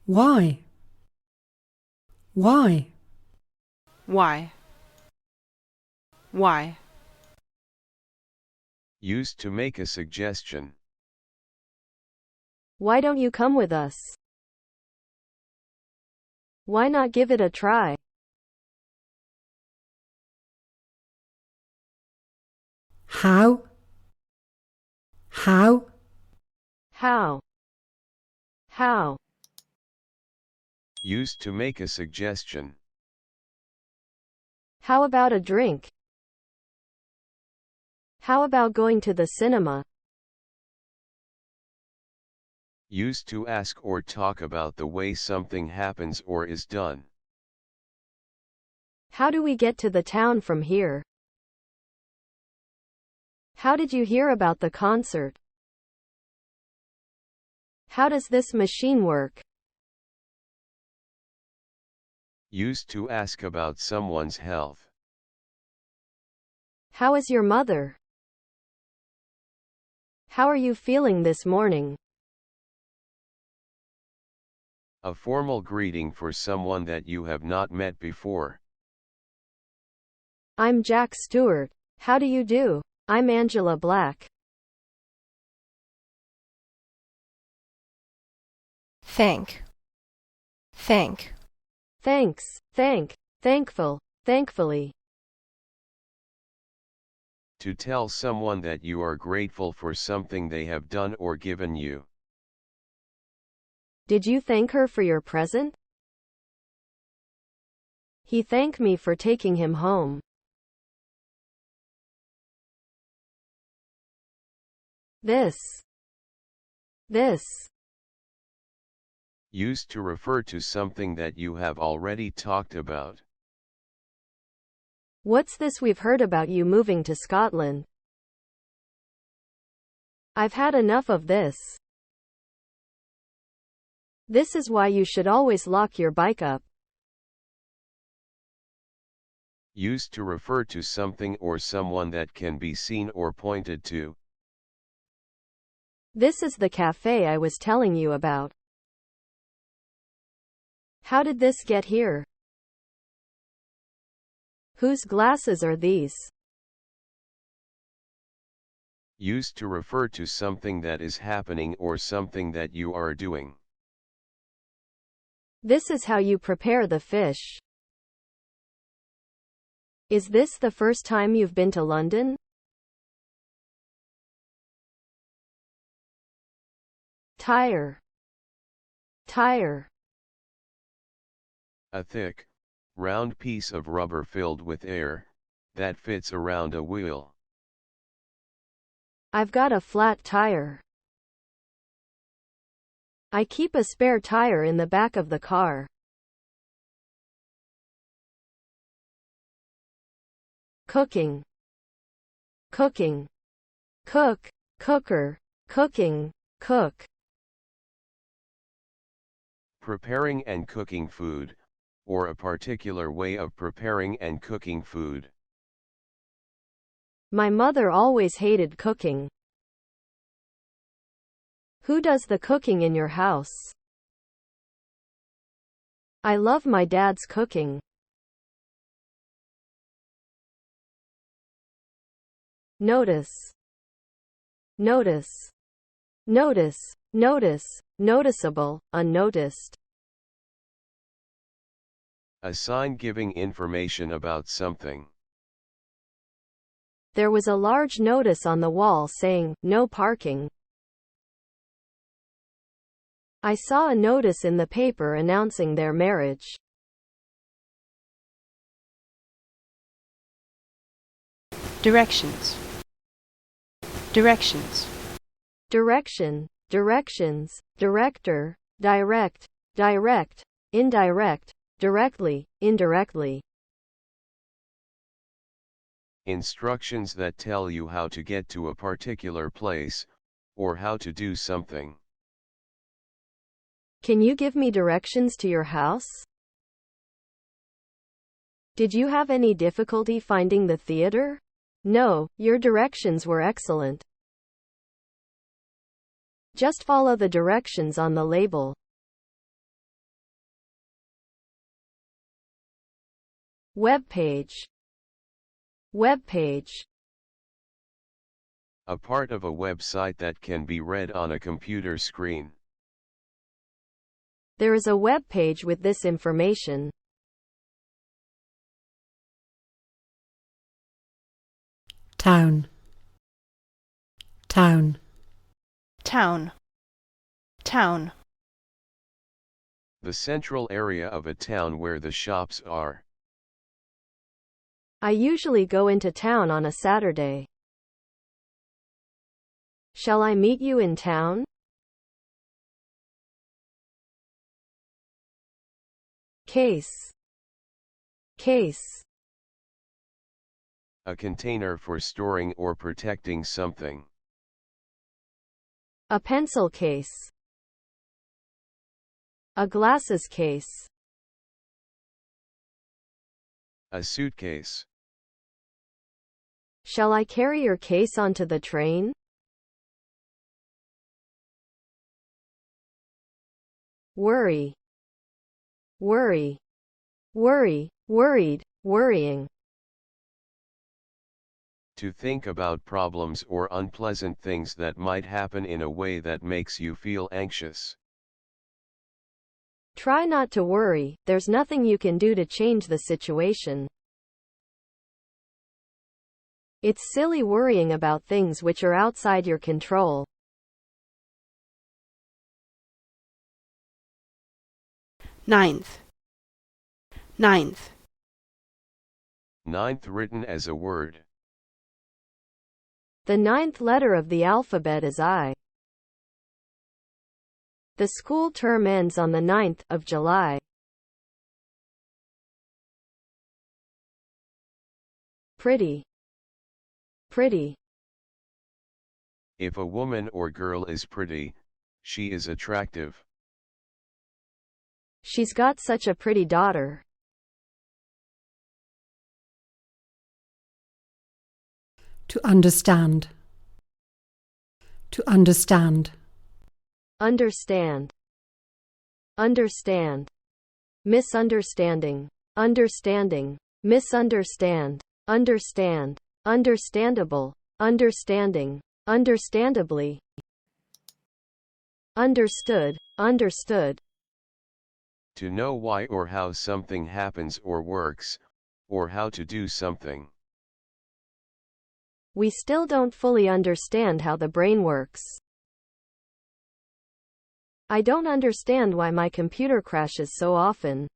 Why? Why? Why? Why? Used to make a suggestion. Why don't you come with us? Why not give it a try? How? How? How? How? Used to make a suggestion. How about a drink? How about going to the cinema? Used to ask or talk about the way something happens or is done. How do we get to the town from here? How did you hear about the concert? How does this machine work? Used to ask about someone's health. How is your mother? How are you feeling this morning? A formal greeting for someone that you have not met before. I'm Jack Stewart. How do you do? I'm Angela Black. Thank. Thank. Thanks, thank, thankful, thankfully. To tell someone that you are grateful for something they have done or given you. Did you thank her for your present? He thanked me for taking him home. This. Used to refer to something that you have already talked about. What's this we've heard about you moving to Scotland? I've had enough of this. This is why you should always lock your bike up. Used to refer to something or someone that can be seen or pointed to. This is the cafe I was telling you about. How did this get here? Whose glasses are these? Used to refer to something that is happening or something that you are doing. This is how you prepare the fish. Is this the first time you've been to London? Tyre. Tyre. A thick, round piece of rubber filled with air, that fits around a wheel. I've got a flat tire. I keep a spare tire in the back of the car. Cooking. Cooking. Cook, cooker, cooking, cook. Preparing and cooking food, or a particular way of preparing and cooking food. My mother always hated cooking. Who does the cooking in your house? I love my dad's cooking. Notice. Notice. Notice. Notice. Noticeable, unnoticed. A sign giving information about something. There was a large notice on the wall saying, "No parking." I saw a notice in the paper announcing their marriage. Directions. Directions. Direction, directions, director, direct, direct, indirect, directly, indirectly. Instructions that tell you how to get to a particular place, or how to do something. Can you give me directions to your house? Did you have any difficulty finding the theater? No, your directions were excellent. Just follow the directions on the label. Web page. Web page. A part of a website that can be read on a computer screen. There is a web page with this information. Town. Town. Town. Town. The central area of a town where the shops are. I usually go into town on a Saturday. Shall I meet you in town? Case. Case. A container for storing or protecting something. A pencil case. A glasses case. A suitcase. Shall I carry your case onto the train? Worry. Worry. Worry. Worried. Worrying. To think about problems or unpleasant things that might happen in a way that makes you feel anxious. Try not to worry, there's nothing you can do to change the situation. It's silly worrying about things which are outside your control. Ninth. Ninth. Ninth written as a word. The ninth letter of the alphabet is I. The school term ends on the 9th of July. Pretty. Pretty. If a woman or girl is pretty, she is attractive. She's got such a pretty daughter. To understand. To understand. Understand. Understand. Misunderstanding. Understanding. Misunderstand. Understand. Understandable. Understanding. Understandably. Understood. Understood. To know why or how something happens or works, or how to do something. We still don't fully understand how the brain works. I don't understand why my computer crashes so often.